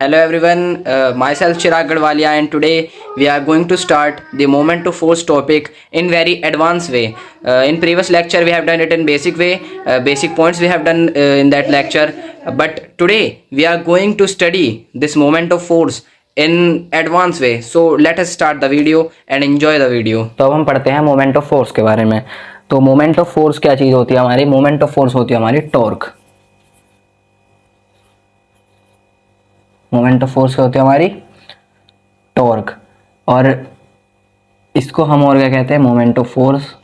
Hello everyone, myself Chirag Gadwalia and today we are going to start the moment to force topic in very advanced way. In previous lecture we have done it in basic way, basic points we have done in that lecture, but today we are going to study this moment of force in advanced way. So let us start the video and enjoy the video. तो अब हम पढ़ते हैं moment of force के बारे में। तो moment of force क्या चीज़ होती है हमारी? मोमेंट ऑफ फोर्स होती है हमारी टॉर्क। मोमेंट ऑफ फोर्स क्या होती है हमारी? टॉर्क। और इसको हम और क्या कहते हैं? मोमेंट ऑफ फोर्स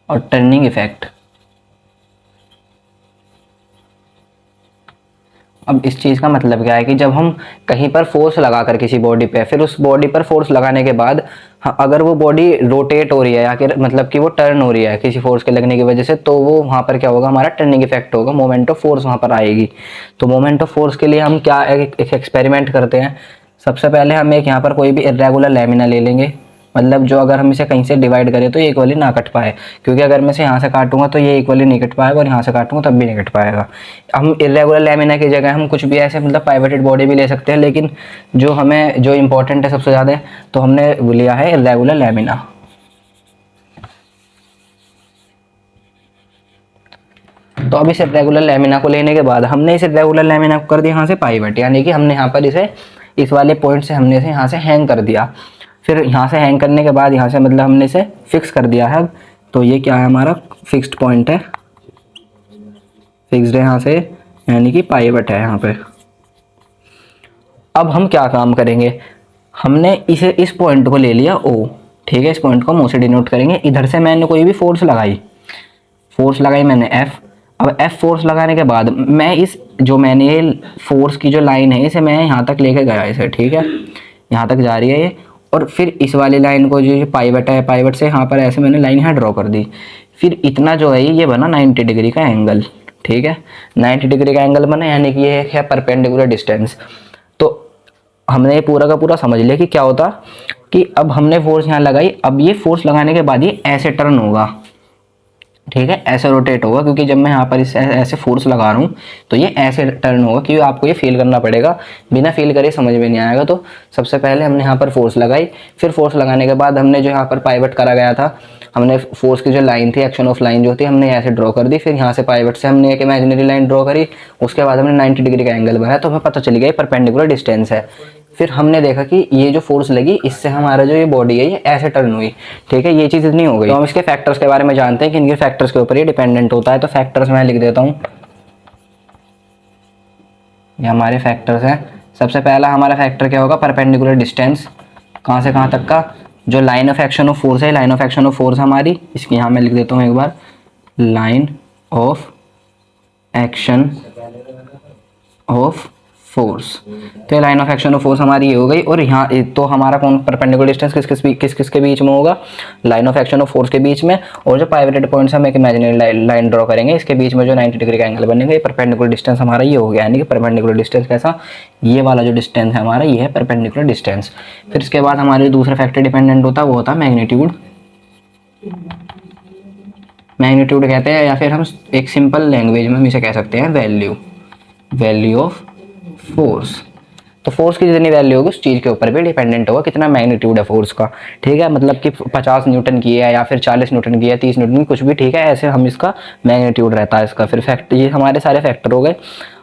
और टर्निंग इफेक्ट। अब इस चीज़ का मतलब क्या है कि जब हम कहीं पर फोर्स लगाकर किसी बॉडी पे, फिर उस बॉडी पर फोर्स लगाने के बाद अगर वो बॉडी रोटेट हो रही है या फिर मतलब कि वो टर्न हो रही है किसी फोर्स के लगने की वजह से, तो वो वहाँ पर क्या होगा? हमारा टर्निंग इफेक्ट होगा, मोमेंट ऑफ फोर्स वहाँ पर आएगी। तो मोमेंट ऑफ फोर्स के लिए हम क्या एक एक्सपेरिमेंट करते हैं। सबसे पहले हम एक यहाँ पर कोई भी इर्रेगुलर लैमिना ले लेंगे, मतलब जो अगर हम इसे कहीं से डिवाइड करें तो ये इक्वली ना कट पाए, क्योंकि अगर मैं इसे यहाँ से काटूंगा तो ये इक्वली नहीं कट पाएगा और यहाँ से काटूंगा तब भी नहीं कट पाएगा। हम इरेगुलर लैमिना की जगह हम कुछ भी ऐसे मतलब पाइवटेड बॉडी भी ले सकते हैं, लेकिन जो इम्पोर्टेंट है सबसे ज़्यादा, तो हमने लिया है इरेगुलर लैमिना। तो अब इस रेगुलर लैमिना को लेने के बाद हमने इस रेगुलर लैमिना को कर दिया यहाँ से पाइवट, यानी कि हमने यहाँ पर इसे इस वाले पॉइंट से हमने इसे यहाँ से हैंग कर दिया। फिर यहाँ से हैंग करने के बाद यहाँ से मतलब हमने इसे फिक्स कर दिया है। तो ये क्या है? हमारा फिक्स्ड पॉइंट है, फिक्स्ड है यहाँ से, यानी कि पाइवट है यहाँ पे। अब हम क्या काम करेंगे? हमने इसे इस पॉइंट को ले लिया O, ठीक है। इस पॉइंट को हम O से डिनोट करेंगे। इधर से मैंने कोई भी फोर्स लगाई मैंने F। अब F फोर्स लगाने के बाद मैं मैंने फोर्स की जो लाइन है इसे मैं यहाँ तक लेके गया इसे, ठीक है। यहाँ तक जा रही है ये, और फिर इस वाली लाइन को जो पाइवट है, पाइवट से यहाँ पर ऐसे मैंने लाइन यहाँ ड्रॉ कर दी। फिर इतना जो है ये बना 90 डिग्री का एंगल, ठीक है। 90 डिग्री का एंगल बना, यानी कि ये है परपेंडिकुलर डिस्टेंस। तो हमने ये पूरा का पूरा समझ लिया कि क्या होता कि अब हमने फोर्स यहाँ लगाई। अब ये फोर्स लगाने के बाद ये ऐसे टर्न होगा, ठीक है, ऐसे रोटेट होगा, क्योंकि जब मैं यहाँ पर इस ऐसे फोर्स लगा रहा हूँ तो ये ऐसे टर्न होगा। क्योंकि आपको ये फील करना पड़ेगा, बिना फील करे समझ में नहीं आएगा। तो सबसे पहले हमने यहाँ पर फोर्स लगाई, फिर फोर्स लगाने के बाद हमने जो यहाँ पर पाइवट करा गया था, हमने फोर्स की जो लाइन थी, एक्शन ऑफ लाइन जो थी, हमने ऐसे ड्रॉ कर दी। फिर यहाँ से पाइवट से हमने एक इमेजिनरी लाइन ड्रॉ करी, उसके बाद हमने 90 डिग्री का एंगल बनाया, तो हमें पता चल गया परपेंडिकुलर डिस्टेंस है। फिर हमने देखा कि ये जो फोर्स लगी इससे हमारा जो ये बॉडी है ये ऐसे टर्न हुई, ठीक है। ये चीज़ इतनी हो गई। तो हम इसके फैक्टर्स के बारे में जानते हैं कि इनके फैक्टर्स के ऊपर ये डिपेंडेंट होता है। तो फैक्टर्स मैं लिख देता हूँ, ये हमारे फैक्टर्स हैं। सबसे पहला हमारा फैक्टर क्या होगा? परपेंडिकुलर डिस्टेंस, कहाँ से कहाँ तक का। जो line of action of force है, line of action of force हमारी, इसकी यहाँ मैं लिख देता हूँ एक बार, line of action of force. तो ये line of action of force हमारी ये हो गई। और यहाँ तो हमारा कौन परपेंडिकुलर डिस्टेंस किस के बीच में होगा? Line of action of force के बीच में। और जो पाइवटेड पॉइंट्स हम एक इमेजिनरी लाइन ड्रॉ करेंगे, इसके बीच में जो 90 डिग्री का एंगल बनेगा, ये परपेंडिकुलर डिस्टेंस हमारा ये हो गया। यानी कि परपेंडिकुलर डिस्टेंस कैसा? ये वाला जो डिस्टेंस है हमारा, ये है परपेंडिकुलर डिस्टेंस। फिर इसके बाद हमारे दूसरा फैक्टर डिपेंडेंट होता है, वो होता है मैग्नीट्यूड। मैग्नीट्यूड कहते हैं, या फिर हम एक सिंपल लैंग्वेज में हम इसे कह सकते हैं वैल्यू ऑफ फोर्स। तो फोर्स की जितनी वैल्यू होगी उस चीज़ के ऊपर भी डिपेंडेंट होगा कितना मैग्नीट्यूड है फोर्स का, ठीक है। मतलब कि 50 न्यूटन की है या फिर 40 न्यूटन की है, 30 न्यूटन की, कुछ भी, ठीक है। ऐसे हम इसका मैग्नीट्यूड रहता है इसका। फिर ये हमारे सारे फैक्टर हो गए।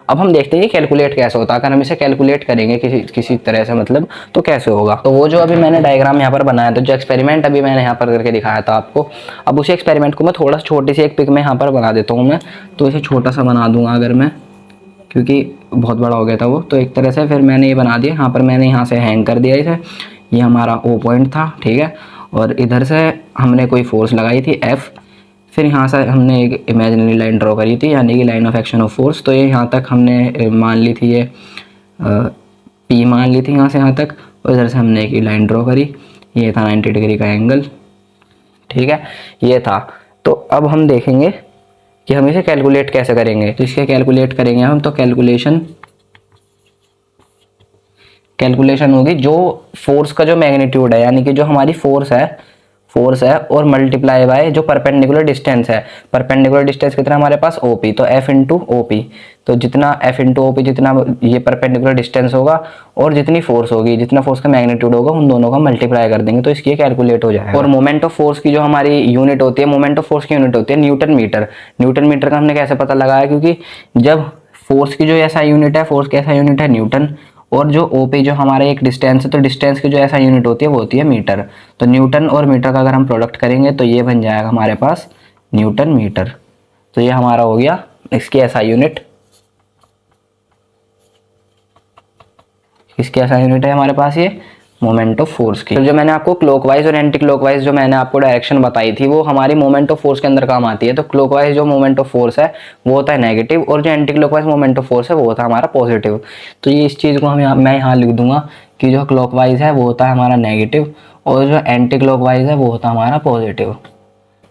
अब हम देखते हैं कैलकुलेट कैसे होता है। अगर हम इसे कैलकुलेट करेंगे किसी तरह से, मतलब तो कैसे होगा। तो वो जो अभी मैंने डायग्राम यहाँ पर बनाया था, जो एक्सपेरिमेंट अभी मैंने यहाँ पर करके दिखाया था आपको, अब उसी एक्सपेरिमेंट को मैं थोड़ा छोटी सी एक पिक में यहाँ पर बना देता हूँ मैं। तो इसे छोटा सा बना दूंगा अगर मैं, क्योंकि बहुत बड़ा हो गया था वो। तो एक तरह से फिर मैंने ये बना दिया। यहाँ पर मैंने यहाँ से हैंग कर दिया इसे, ये हमारा O पॉइंट था, ठीक है। और इधर से हमने कोई फोर्स लगाई थी F। फिर यहाँ से हमने एक इमेजिनरी लाइन ड्रॉ करी थी, यानी कि line of action of force. तो ये यहाँ तक हमने मान ली थी, ये P मान ली थी यहाँ से यहाँ तक। और इधर से हमने एक लाइन ड्रॉ करी, ये था 90 डिग्री का एंगल, ठीक है, ये था। तो अब हम देखेंगे कि हम इसे कैलकुलेट कैसे करेंगे। तो इसके कैलकुलेट करेंगे हम, तो कैलकुलेशन होगी जो फोर्स का जो मैग्नीट्यूड है, यानी कि जो हमारी फोर्स है, फोर्स है और मल्टीप्लाई बाय जो परपेंडिकुलर डिस्टेंस है। परपेंडिकुलर डिस्टेंस कितना हमारे पास OP, तो F इंटू OP, तो जितना F इंटू OP जितना ये परपेंडिकुलर डिस्टेंस होगा और जितनी फोर्स होगी, जितना फोर्स का मैग्नीट्यूड होगा, उन दोनों का मल्टीप्लाई कर देंगे तो इसकी कैलकुलेट हो जाएगा। और मोमेंट ऑफ फोर्स की जो हमारी यूनिट होती है, मोमेंट ऑफ फोर्स की यूनिट होती है न्यूटन मीटर। न्यूटन मीटर का हमने कैसे पता लगाया, क्योंकि जब फोर्स की जो ऐसा यूनिट है, फोर्स की ऐसा यूनिट है न्यूटन, और जो OP जो हमारा एक डिस्टेंस है, तो डिस्टेंस की जो ऐसा यूनिट होती है वो होती है मीटर। तो न्यूटन और मीटर का अगर हम प्रोडक्ट करेंगे तो ये बन जाएगा हमारे पास न्यूटन मीटर। तो ये हमारा हो गया इसकी ऐसा यूनिट, इसकी ऐसा यूनिट है हमारे पास ये मोमेंट ऑफ फोर्स की। तो जो मैंने आपको क्लॉकवाइज और एंटी क्लॉकवाइज जो मैंने आपको डायरेक्शन बताई थी वो हमारी मोमेंट ऑफ फोर्स के अंदर काम आती है। तो क्लॉकवाइज जो मोमेंट ऑफ फोर्स है वो होता है नेगेटिव, और जो anti clockwise moment of force है वो होता है हमारा पॉजिटिव। तो ये इस चीज़ को मैं यहाँ लिख दूंगा कि जो क्लॉकवाइज है वो होता है हमारा नेगेटिव, और जो एंटी क्लॉकवाइज है वो होता है हमारा पॉजिटिव।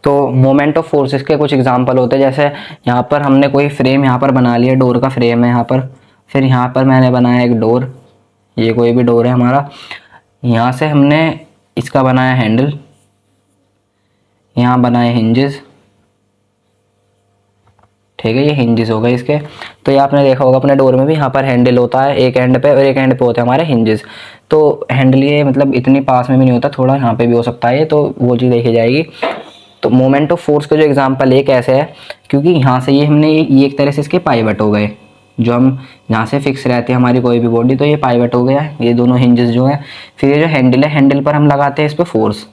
तो मोमेंट ऑफ फोर्सेस के कुछ एग्जांपल होते हैं, जैसे यहाँ पर हमने कोई फ्रेम यहाँ पर बना लिया, डोर का फ्रेम है यहाँ पर, फिर यहाँ पर मैंने बनाया एक डोर, ये कोई भी डोर है हमारा, यहाँ से हमने इसका बनाया हैंडल, यहाँ बनाए हिंजेस, ठीक है, ये हिंजेस हो गए इसके। तो ये आपने देखा होगा अपने डोर में भी यहाँ पर हैंडल होता है एक एंड पे, और एक एंड पे होते हैं हमारे हिंजेस। तो हैंडल ये मतलब इतनी पास में भी नहीं होता, थोड़ा यहाँ पे भी हो सकता है, तो वो चीज़ देखी जाएगी। तो मोमेंट ऑफ फोर्स का जो एग्जांपल ये कैसे है, क्योंकि यहाँ से ये हमने ये एक तरह से इसके पाइवट हो गए, जो हम यहाँ से फिक्स रहती है हमारी कोई भी बॉडी, तो ये पाइवट हो गया है, ये दोनों हिंजेस जो हैं। फिर ये जो हैंडल है, हैंडल पर हम लगाते हैं इस पर फोर्स,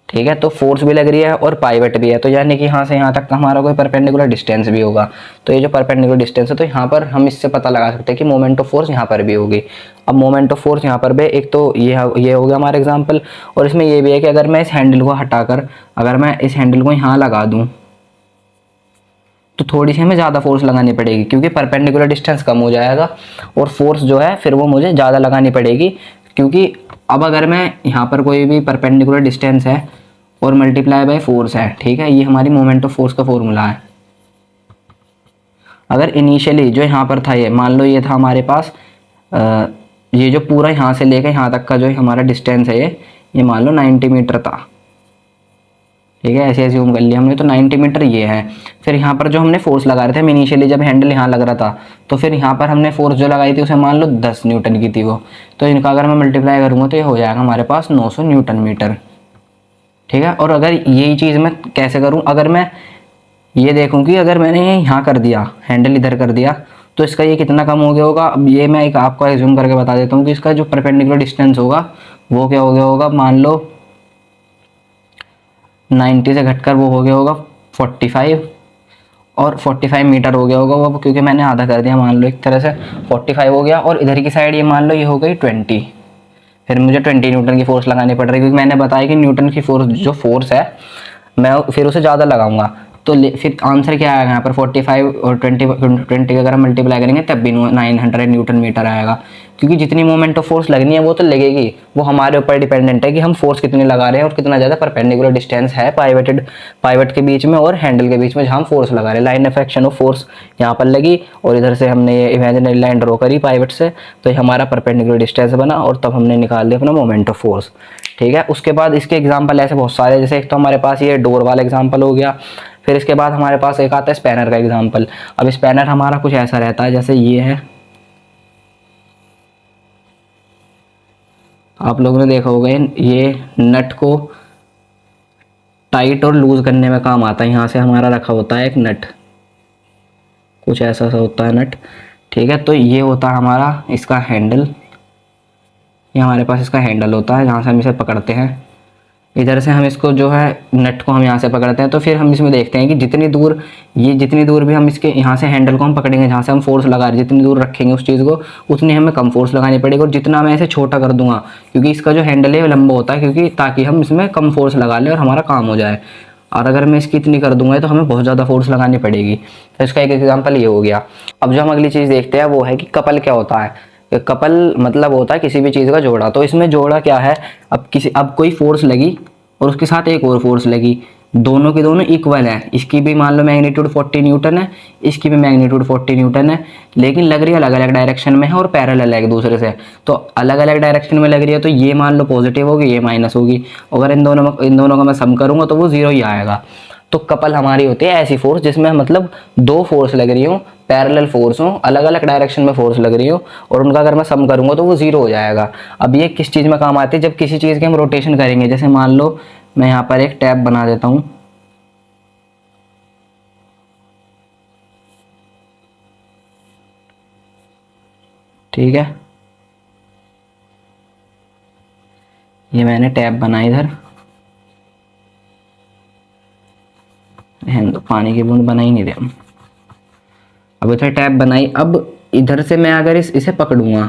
ठीक है, तो फोर्स भी लग रही है और पाइवट भी है, तो यानी कि यहाँ से यहाँ तक का हमारा कोई परपेंडिकुलर डिस्टेंस भी होगा। तो ये जो परपेंडिकुलर डिस्टेंस है, तो यहाँ पर हम इससे पता लगा सकते हैं कि मोमेंट ऑफ फोर्स यहाँ पर भी होगी। अब मोमेंट ऑफ फोर्स यहाँ पर भी एक तो ये हो गया हमारा एग्जाम्पल, और इसमें ये भी है कि अगर मैं इस हैंडल को हटाकर अगर मैं इस हैंडल को यहाँ लगा दूँ तो थोड़ी सी हमें ज़्यादा फोर्स लगानी पड़ेगी, क्योंकि परपेंडिकुलर डिस्टेंस कम हो जाएगा और फोर्स जो है फिर वो मुझे ज़्यादा लगानी पड़ेगी। क्योंकि अब अगर मैं यहाँ पर कोई भी परपेंडिकुलर डिस्टेंस है और मल्टीप्लाई बाय फोर्स है, ठीक है, ये हमारी मोमेंट ऑफ फोर्स का फॉर्मूला है। अगर इनिशियली जो यहाँ पर था, ये मान लो ये था हमारे पास ये जो पूरा यहाँ से लेकर यहाँ तक का जो हमारा डिस्टेंस है, ये मान लो 90 मीटर था, ठीक है, ऐसे एज्यूम कर लिया हमने, तो 90 मीटर ये है। फिर यहाँ पर जो हमने फोर्स लगा रहे थे इनिशियली, जब हैंडल यहाँ लग रहा था, तो फिर यहाँ पर हमने फोर्स जो लगाई थी उसे मान लो 10 न्यूटन की थी वो, तो इनका अगर मैं मल्टीप्लाई करूँगा तो ये हो जाएगा हमारे पास 900 न्यूटन मीटर, ठीक है। और अगर यही चीज़ मैं कैसे करूँ, अगर मैं ये देखूँ कि अगर मैंने ये यहाँ कर दिया, हैंडल इधर कर दिया, तो इसका ये कितना कम हो गया होगा। अब ये मैं एक आपको एज्यूम करके बता देता हूँ कि इसका जो परपेंडिकुलर डिस्टेंस होगा वो क्या हो गया होगा, मान लो 90 से घटकर वो हो गया होगा 45, और 45 मीटर हो गया होगा वो, क्योंकि मैंने आधा कर दिया, मान लो एक तरह से 45 हो गया, और इधर की साइड ये मान लो ये हो गई 20। फिर मुझे 20 न्यूटन की फोर्स लगानी पड़ रही है, क्योंकि मैंने बताया कि न्यूटन की फोर्स जो फोर्स है मैं फिर उसे ज़्यादा लगाऊंगा। तो फिर आंसर क्या आएगा यहाँ पर 45 और 20 का अगर हम मल्टीप्लाई करेंगे तब भी 900 न्यूटन मीटर आएगा, क्योंकि जितनी मोमेंट ऑफ फोर्स लगनी है वो तो लगेगी, वो हमारे ऊपर डिपेंडेंट है कि हम फोर्स कितनी लगा रहे हैं और कितना ज़्यादा परपेंडिकुलर डिस्टेंस है पाइवट के बीच में और हैंडल के बीच में जहाँ हम फोर्स लगा रहे हैं। Line of action of force यहाँ पर लगी और इधर से हमने ये इमेजिनरी लाइन ड्रॉ करी पाइवट से, तो ये हमारा परपेंडिकुलर डिस्टेंस बना और तब हमने निकाल दिया अपना मोमेंट ऑफ फोर्स, ठीक है। उसके बाद इसके एग्जाम्पल ऐसे बहुत सारे, जैसे एक तो हमारे पास ये डोर वाला एग्जाम्पल हो गया, फिर इसके बाद हमारे पास एक आता है स्पैनर का एग्जाम्पल। अब स्पैनर हमारा कुछ ऐसा रहता है, जैसे ये है, आप लोगों ने देखा होगा ये नट को टाइट और लूज करने में काम आता है। यहाँ से हमारा रखा होता है एक नट, कुछ ऐसा सा होता है नट, ठीक है। तो ये होता है हमारा इसका हैंडल, ये हमारे पास इसका हैंडल होता है, जहाँ से हम इसे पकड़ते हैं। इधर से हम इसको जो है नट को हम यहाँ से पकड़ते हैं, तो फिर हम इसमें देखते हैं कि जितनी दूर भी हम इसके यहाँ से हैंडल को हम पकड़ेंगे, जहाँ से हम फोर्स लगा रहे हैं, जितनी दूर रखेंगे उस चीज़ को उतनी हमें कम फोर्स लगानी पड़ेगी। और जितना मैं इसे छोटा कर दूंगा, क्योंकि इसका जो हैंडल है वो लंबा होता है, क्योंकि ताकि हम इसमें कम फोर्स लगा लें और हमारा काम हो जाए। और अगर मैं इसकी इतनी कर दूंगा तो हमें बहुत ज़्यादा फोर्स लगानी पड़ेगी। तो इसका एक एग्जाम्पल ये हो गया। अब जो हम अगली चीज़ देखते हैं वो है कि कपल क्या होता है। कपल मतलब होता है किसी भी चीज़ का जोड़ा। तो इसमें जोड़ा क्या है, अब कोई फोर्स लगी और उसके साथ एक और फोर्स लगी, दोनों के दोनों इक्वल है, इसकी भी मान लो मैग्नीट्यूड 40 न्यूटन है, इसकी भी मैग्नीट्यूड 40 न्यूटन है, लेकिन लग रही है अलग अलग डायरेक्शन में है और पैरेलल है एक दूसरे से। तो अलग अलग डायरेक्शन में लग रही है तो ये मान लो पॉजिटिव होगी, ये माइनस होगी। अगर इन दोनों का मैं सम करूँगा तो वो जीरो ही आएगा। तो कपल हमारी होती है ऐसी फोर्स जिसमें मतलब दो फोर्स लग रही हो, पैरेलल फोर्स हो, अलग अलग डायरेक्शन में फोर्स लग रही हो, और उनका अगर मैं सम करूँगा तो वो जीरो हो जाएगा। अब ये किस चीज़ में काम आती है, जब किसी चीज़ की हम रोटेशन करेंगे। जैसे मान लो मैं यहाँ पर एक टैप बना देता हूँ, ठीक है, ये मैंने टैप बनाई इधर, तो पानी की बूंद बना ही नहीं रहे हम। अब इधर टैप बनाई, अब इधर से मैं अगर इसे पकड़ूंगा,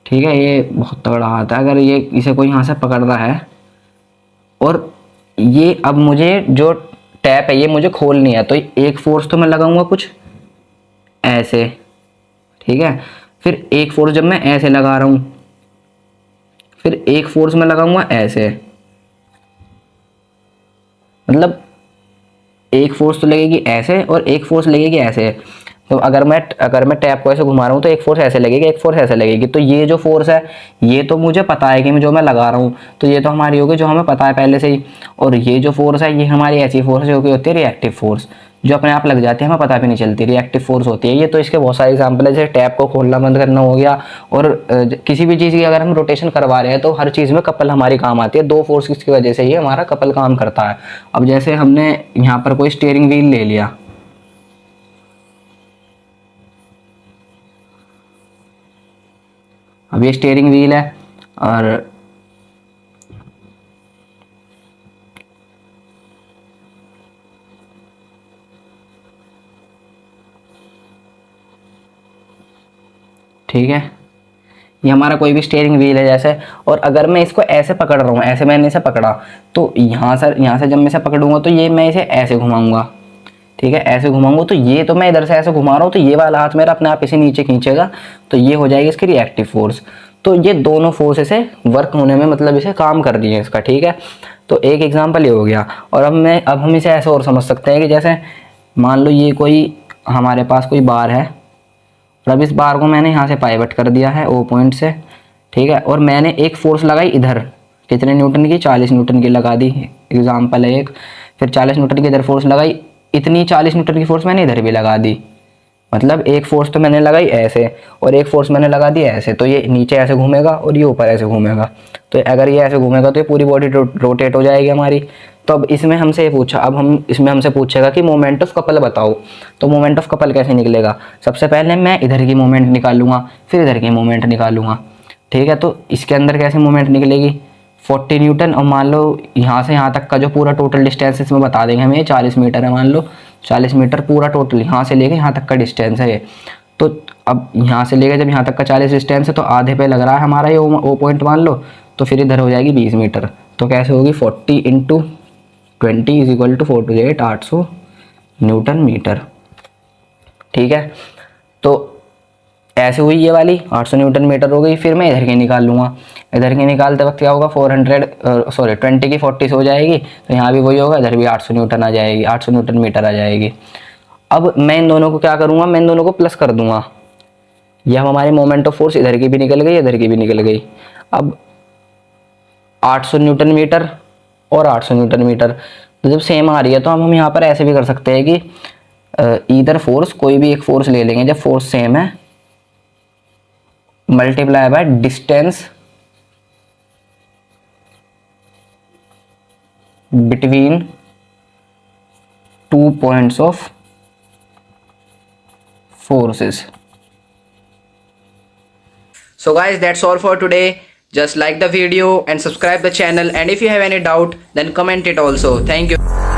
ठीक है, ये बहुत तगड़ा हाथ है। अगर ये इसे कोई यहाँ से पकड़ रहा है और ये अब मुझे जो टैप है ये मुझे खोलनी है, तो एक फोर्स तो मैं लगाऊंगा कुछ ऐसे, ठीक है, फिर एक फोर्स जब मैं ऐसे लगा रहा हूं, फिर एक फोर्स मैं लगाऊंगा ऐसे, मतलब एक फोर्स तो लगेगी ऐसे और एक फोर्स लगेगी ऐसे। तो अगर मैं टैप को ऐसे घुमा रहा हूँ तो एक फोर्स ऐसे लगेगी, एक फोर्स ऐसे लगेगी। तो ये जो फोर्स है ये तो मुझे पता है कि जो मैं लगा रहा हूँ, तो ये तो हमारी होगी जो हमें पता है पहले से ही। और ये जो फोर्स है ये हमारी ऐसी फोर्स जो कि होती है रिएक्टिव फोर्स, जो अपने आप लग जाती है, हमें पता भी नहीं चलती, रिएक्टिव फोर्स होती है ये। तो इसके बहुत सारे एग्जाम्पल है, जैसे टैप को खोलना बंद करना हो गया, और किसी भी चीज़ की अगर हम रोटेशन करवा रहे हैं तो हर चीज़ में कपल हमारी काम आती है। दो फोर्स की वजह से ही हमारा कपल काम करता है। अब जैसे हमने यहाँ पर कोई स्टीयरिंग व्हील ले लिया, अब ये स्टीयरिंग व्हील है और ठीक है, ये हमारा कोई भी स्टीयरिंग व्हील है जैसे, और अगर मैं इसको ऐसे पकड़ रहा हूँ, ऐसे मैंने इसे पकड़ा, तो यहाँ से जब मैं इसे पकड़ूंगा तो ये मैं इसे ऐसे घुमाऊंगा, ठीक है, ऐसे घुमाऊंगा, तो ये तो मैं इधर से ऐसे घुमा रहा हूँ, तो ये वाला हाथ मेरा अपने आप इसे नीचे खींचेगा, तो ये हो जाएगी इसकी रिएक्टिव फोर्स। तो ये दोनों फोर्स इसे वर्क होने में मतलब इसे काम कर रही है इसका, ठीक है। तो एक एग्जाम्पल ये हो गया। और अब हम इसे ऐसे और समझ सकते हैं कि जैसे मान लो ये कोई हमारे पास कोई बार है, और अब इस बार को मैंने यहाँ से पाइवट कर दिया है ओ पॉइंट से, ठीक है, और मैंने एक फोर्स लगाई इधर, कितने न्यूटन की, 40 न्यूटन की लगा दी, एग्जाम्पल है एक। फिर 40 न्यूटन की इधर फोर्स लगाई, इतनी 40 न्यूटन की फोर्स मैंने इधर भी लगा दी, मतलब एक फोर्स तो मैंने लगाई ऐसे और एक फोर्स मैंने लगा दी ऐसे। तो ये नीचे ऐसे घूमेगा और ये ऊपर ऐसे घूमेगा, तो अगर ये ऐसे घूमेगा तो ये पूरी बॉडी रोटेट हो जाएगी हमारी। तो अब इसमें हमसे ये पूछा, अब हम इसमें हमसे पूछेगा कि मोमेंट ऑफ कपल बताओ। तो मोमेंट ऑफ कपल कैसे निकलेगा, सबसे पहले मैं इधर की मोमेंट निकालूंगा, फिर इधर की मोमेंट निकालूंगा, ठीक है। तो इसके अंदर कैसे मोमेंट निकलेगी, 40 न्यूटन, और मान लो यहाँ से यहाँ तक का जो पूरा टोटल डिस्टेंस इसमें बता देंगे हमें, 40 मीटर है, मान लो 40 मीटर पूरा टोटल यहाँ से लेके यहाँ तक का डिस्टेंस है ये। तो अब यहाँ से लेके जब यहाँ तक का 40 डिस्टेंस है तो आधे पे लग रहा है हमारा ये ओ पॉइंट मान लो, तो फिर इधर हो जाएगी 20 मीटर। तो कैसे होगी, 40 × 20 is equal to 48 800 newton metre, ठीक है। तो ऐसे हुई ये वाली 800 न्यूटन मीटर हो गई। फिर मैं इधर की निकाल लूँगा, इधर की निकालते वक्त क्या होगा, 20 की 40 से हो जाएगी, तो यहाँ भी वही होगा, इधर भी 800 न्यूटन आ जाएगी, 800 न्यूटन मीटर आ जाएगी। अब मैं इन दोनों को क्या करूँगा, मैं इन दोनों को प्लस कर दूंगा, यह हमारी मोमेंट ऑफ फोर्स इधर की भी निकल गई, इधर की भी निकल गई। अब 800 न्यूटन मीटर और 800 न्यूटन मीटर तो जब सेम आ रही है तो हम यहाँ पर ऐसे भी कर सकते हैं कि इधर फोर्स कोई भी एक फोर्स ले लेंगे, जब फोर्स सेम है, multiply by distance between 2 points of forces. So guys, that's all for today. Just like the video and subscribe the channel, and if you have any doubt then comment it also. Thank you.